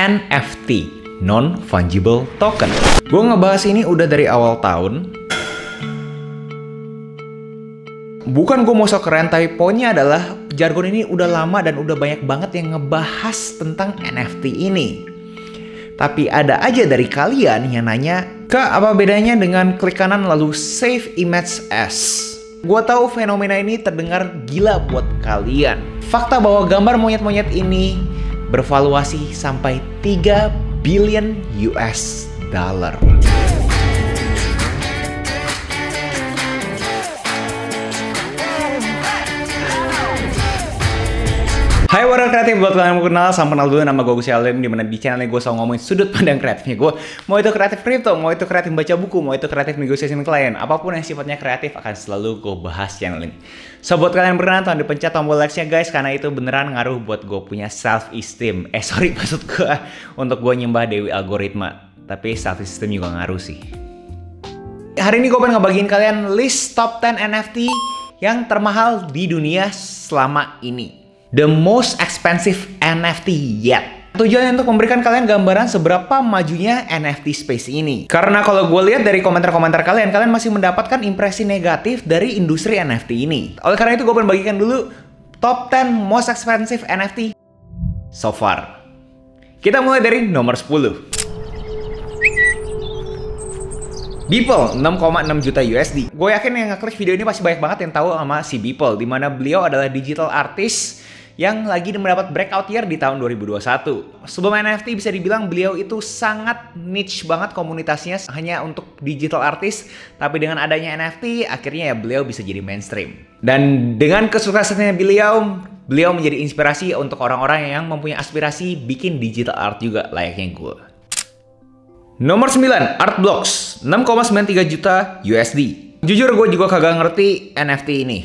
NFT, Non-Fungible Token. Gue ngebahas ini udah dari awal tahun. Bukan gue mau sok keren, tapi poinnya adalah jargon ini udah lama dan udah banyak banget yang ngebahas tentang NFT ini. Tapi ada aja dari kalian yang nanya, Kak, apa bedanya dengan klik kanan lalu save image as? Gua tahu fenomena ini terdengar gila buat kalian. Fakta bahwa gambar monyet-monyet ini bervaluasi sampai 3 billion US dollar. Hai warga kreatif, buat kalian yang mau kenal, salam kenal dulu, nama gue Gus Yalin, dimana di channel ini gue selalu ngomongin sudut pandang kreatifnya gue. Mau itu kreatif kripto, mau itu kreatif baca buku, mau itu kreatif negosiasi dengan klien, apapun yang sifatnya kreatif akan selalu gue bahas channel ini. So buat kalian yang berkenan, tolong dipencet tombol like-nya guys, karena itu beneran ngaruh buat gue punya self-esteem. Maksud gue untuk gue nyembah Dewi Algoritma, tapi self-esteem juga ngaruh sih. Hari ini gue pengen ngebagiin kalian list top 10 NFT yang termahal di dunia selama ini. The most expensive NFT yet. Tujuannya untuk memberikan kalian gambaran seberapa majunya NFT space ini. Karena kalau gue lihat dari komentar-komentar kalian masih mendapatkan impresi negatif dari industri NFT ini. Oleh karena itu gue pengen bagikan dulu top 10 most expensive NFT so far. Kita mulai dari nomor 10. Beeple 6,6 juta USD. Gue yakin yang ngeklik video ini pasti banyak banget yang tahu sama si Beeple, dimana beliau adalah digital artist yang lagi mendapat breakout year di tahun 2021. Sebelum NFT bisa dibilang beliau itu sangat niche banget komunitasnya hanya untuk digital artist, tapi dengan adanya NFT akhirnya ya beliau bisa jadi mainstream. Dan dengan kesuksesannya beliau menjadi inspirasi untuk orang-orang yang mempunyai aspirasi bikin digital art juga layaknya gue. Nomor 9, Artblocks 6,93 juta USD. Jujur gue juga kagak ngerti NFT ini.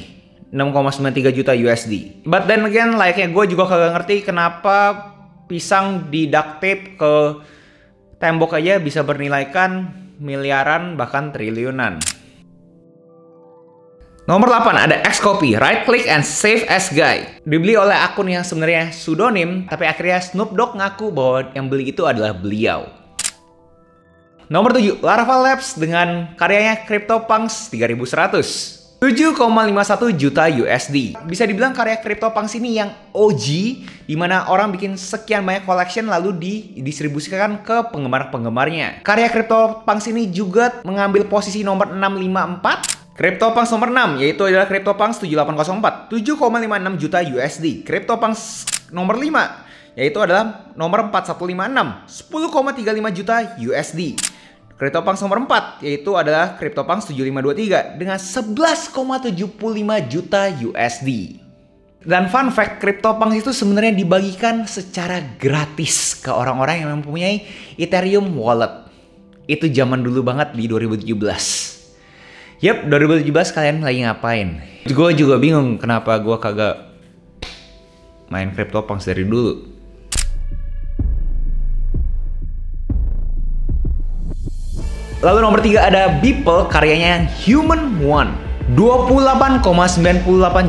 6,93 juta USD. But then again, layaknya gue juga kagak ngerti kenapa pisang di duct tape ke tembok aja bisa bernilaikan miliaran bahkan triliunan. Nomor 8 ada Xcopy, right click and save as guy. Dibeli oleh akun yang sebenarnya pseudonym, tapi akhirnya Snoop Dogg ngaku bahwa yang beli itu adalah beliau. Nomor 7, Laravel Labs dengan karyanya CryptoPunks 3100. 7,51 juta USD. Bisa dibilang karya CryptoPunks ini yang OG, dimana orang bikin sekian banyak collection lalu didistribusikan ke penggemar-penggemarnya. Karya CryptoPunks ini juga mengambil posisi nomor 654. CryptoPunks nomor 6 yaitu adalah CryptoPunks 7804, 7,56 juta USD. CryptoPunks nomor 5 yaitu adalah nomor 4156, 10,35 juta USD. CryptoPunks nomor 4 yaitu adalah CryptoPunks 7523 dengan 11,75 juta USD. Dan fun fact, CryptoPunks itu sebenarnya dibagikan secara gratis ke orang-orang yang mempunyai Ethereum wallet. Itu zaman dulu banget di 2017. Yap, 2017 kalian lagi ngapain? Gue juga bingung kenapa gue kagak main CryptoPunks dari dulu. Lalu nomor 3 ada Beeple karyanya Human One 28,98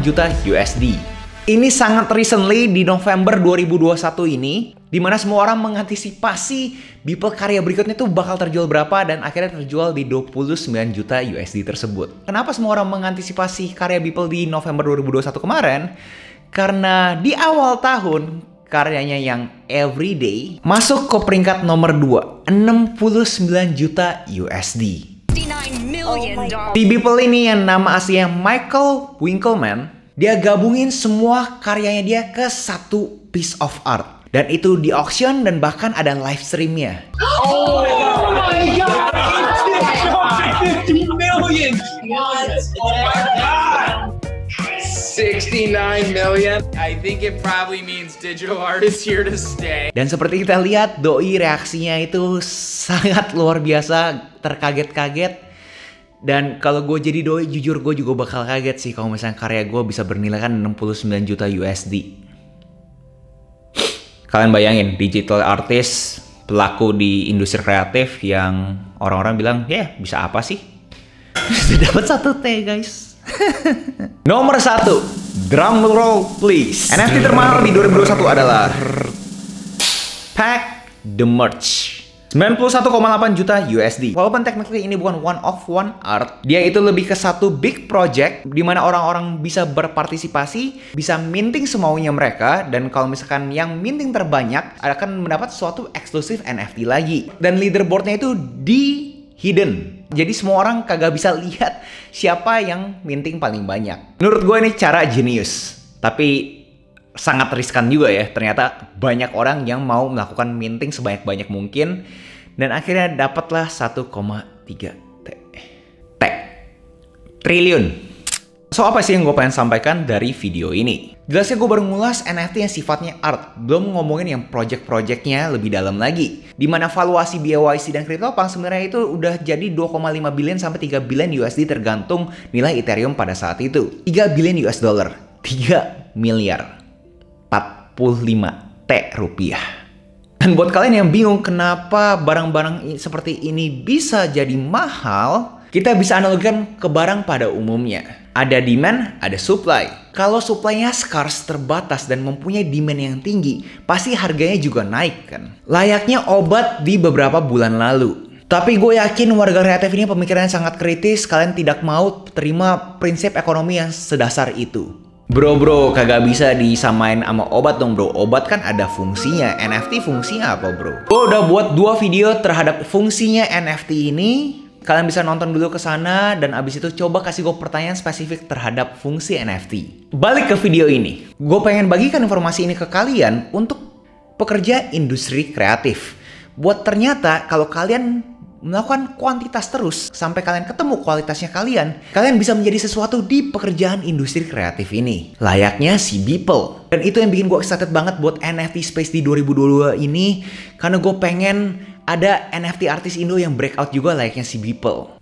juta USD. Ini sangat recently di November 2021 ini, dimana semua orang mengantisipasi Beeple karya berikutnya tuh bakal terjual berapa dan akhirnya terjual di 29 juta USD tersebut. Kenapa semua orang mengantisipasi karya Beeple di November 2021 kemarin? Karena di awal tahun karyanya yang Everyday masuk ke peringkat nomor 2, 69 juta USD. Di Beeple ini yang nama aslinya Michael Winkelmann, dia gabungin semua karyanya dia ke satu piece of art. Dan itu di auction dan bahkan ada live streamnya. Oh my god! 50 million! What? Oh my god! 69 million. I think it probably means digital art is here to stay. Dan seperti kita lihat, doi reaksinya itu sangat luar biasa, terkaget-kaget. Dan kalau gue jadi doi, jujur gue juga bakal kaget sih kalau misalnya karya gue bisa bernilai kan 69 juta USD. Kalian bayangin, digital artist, pelaku di industri kreatif yang orang-orang bilang, ya bisa apa sih? Dapat 1 T guys. Nomor 1, drum roll please. NFT termahal di 2021 adalah Pac The Merge. 91,8 juta USD. Walaupun technically ini bukan one of one art, dia itu lebih ke satu big project di mana orang-orang bisa berpartisipasi, bisa minting semaunya mereka, dan kalau misalkan yang minting terbanyak akan mendapat suatu eksklusif NFT lagi. Dan leaderboardnya itu di hidden. Jadi semua orang kagak bisa lihat siapa yang minting paling banyak. Menurut gue ini cara jenius, tapi sangat riskan juga ya. Ternyata banyak orang yang mau melakukan minting sebanyak-banyak mungkin dan akhirnya dapatlah 1,3 triliun. So apa sih yang gue pengen sampaikan dari video ini? Jelasnya gue baru ngulas NFT yang sifatnya art, belum ngomongin yang project-projectnya lebih dalam lagi. Dimana valuasi BYC dan CryptoPunk sebenarnya itu udah jadi 2,5 billion sampai 3 billion USD tergantung nilai Ethereum pada saat itu. 3 billion US dollar, 3 miliar 45 T rupiah. Dan buat kalian yang bingung kenapa barang-barang seperti ini bisa jadi mahal, kita bisa analogikan ke barang pada umumnya. Ada demand, ada supply. Kalau supply-nya scarce, terbatas, dan mempunyai demand yang tinggi, pasti harganya juga naik kan? Layaknya obat di beberapa bulan lalu. Tapi gue yakin warga kreatif ini pemikirannya sangat kritis, kalian tidak mau terima prinsip ekonomi yang sedasar itu. Bro, kagak bisa disamain sama obat dong bro. Obat kan ada fungsinya. NFT fungsinya apa bro? Gue udah buat 2 video terhadap fungsinya NFT ini. Kalian bisa nonton dulu ke sana dan abis itu coba kasih gue pertanyaan spesifik terhadap fungsi NFT. Balik ke video ini. Gue pengen bagikan informasi ini ke kalian untuk pekerja industri kreatif. Buat ternyata kalau kalian melakukan kuantitas terus sampai kalian ketemu kualitasnya kalian bisa menjadi sesuatu di pekerjaan industri kreatif ini. Layaknya si Beeple. Dan itu yang bikin gue excited banget buat NFT Space di 2022 ini. Karena gue pengen ada NFT artis Indo yang breakout juga layaknya si Beeple.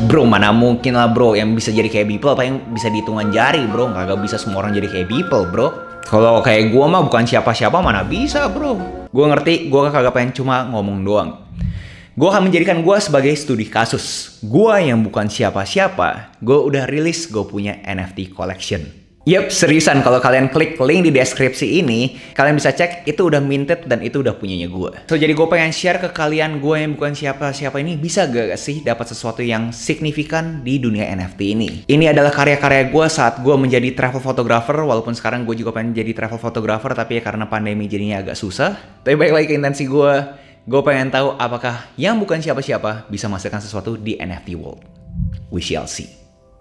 Bro, mana mungkin lah bro yang bisa jadi kayak Beeple, paling bisa dihitungan jari bro. Kagak bisa semua orang jadi kayak Beeple bro. Kalau kayak gue mah bukan siapa-siapa, mana bisa bro. Gue ngerti, gue kagak pengen cuma ngomong doang. Gue akan menjadikan gue sebagai studi kasus. Gue yang bukan siapa-siapa, gue udah rilis gue punya NFT collection. Yep, seriusan kalau kalian klik link di deskripsi ini, kalian bisa cek itu udah minted dan itu udah punyanya gue. So jadi gue pengen share ke kalian, gue yang bukan siapa-siapa ini bisa gak sih dapat sesuatu yang signifikan di dunia NFT ini. Ini adalah karya-karya gue saat gue menjadi travel photographer, walaupun sekarang gue juga pengen jadi travel photographer, tapi ya karena pandemi jadinya agak susah. Tapi balik lagi ke intensi gue pengen tahu apakah yang bukan siapa-siapa bisa menghasilkan sesuatu di NFT world. We shall see.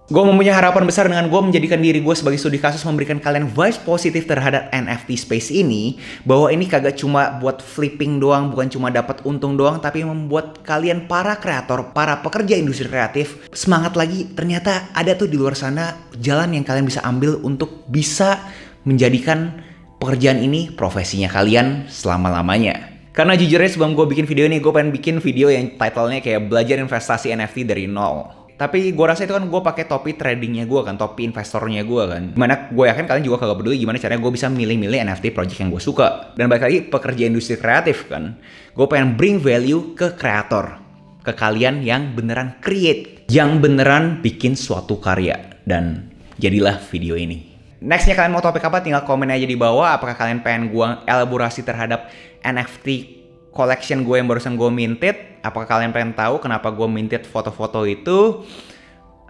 Gue mempunyai harapan besar dengan gue menjadikan diri gue sebagai studi kasus, memberikan kalian vibes positif terhadap NFT space ini, bahwa ini kagak cuma buat flipping doang, bukan cuma dapat untung doang, tapi membuat kalian para kreator, para pekerja industri kreatif semangat lagi. Ternyata ada tuh di luar sana jalan yang kalian bisa ambil untuk bisa menjadikan pekerjaan ini profesinya kalian selama-lamanya. Karena jujurnya sebelum gue bikin video ini, gue pengen bikin video yang titlenya kayak belajar investasi NFT dari nol. Tapi gue rasa itu kan gue pakai topi tradingnya gue kan, topi investornya gue kan. Dimana gue yakin kalian juga kagak peduli gimana caranya gue bisa milih-milih NFT project yang gue suka. Dan balik lagi pekerja industri kreatif kan, gue pengen bring value ke kreator, ke kalian yang beneran create, yang beneran bikin suatu karya. Dan jadilah video ini. Nextnya kalian mau topik apa? Tinggal komen aja di bawah. Apakah kalian pengen gue elaborasi terhadap NFT collection gue yang barusan gue minted? Apakah kalian pengen tahu kenapa gue minted foto-foto itu?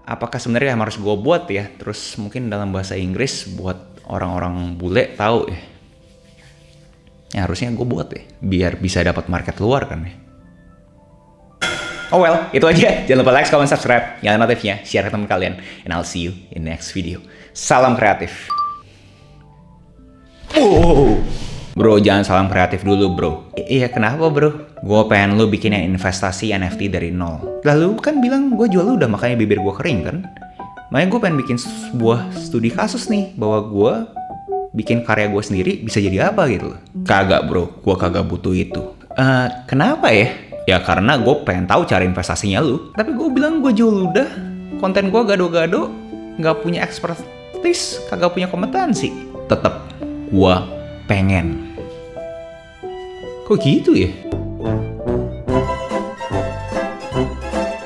Apakah sebenarnya yang harus gue buat ya? Terus mungkin dalam bahasa Inggris buat orang-orang bule tahu ya. Ya harusnya gue buat ya, biar bisa dapat market luar kan ya. Oh well, itu aja. Jangan lupa like, comment, subscribe, nyalain notifnya, share ke teman kalian. And I'll see you in the next video. Salam kreatif. Bro, jangan salam kreatif dulu bro. Iya kenapa bro? Gue pengen lu bikin yang investasi NFT dari nol. Lalu kan bilang gue jual lu udah, makanya bibir gue kering kan. Makanya gue pengen bikin sebuah studi kasus nih, bahwa gue bikin karya gue sendiri bisa jadi apa gitu. Kagak bro, gue kagak butuh itu. Kenapa ya? Ya karena gue pengen tahu cara investasinya lu. Tapi gue bilang gue jual udah. Konten gue gado-gado, gak punya expertise, kagak punya kompetensi. Tetep gue pengen. Kok gitu ya?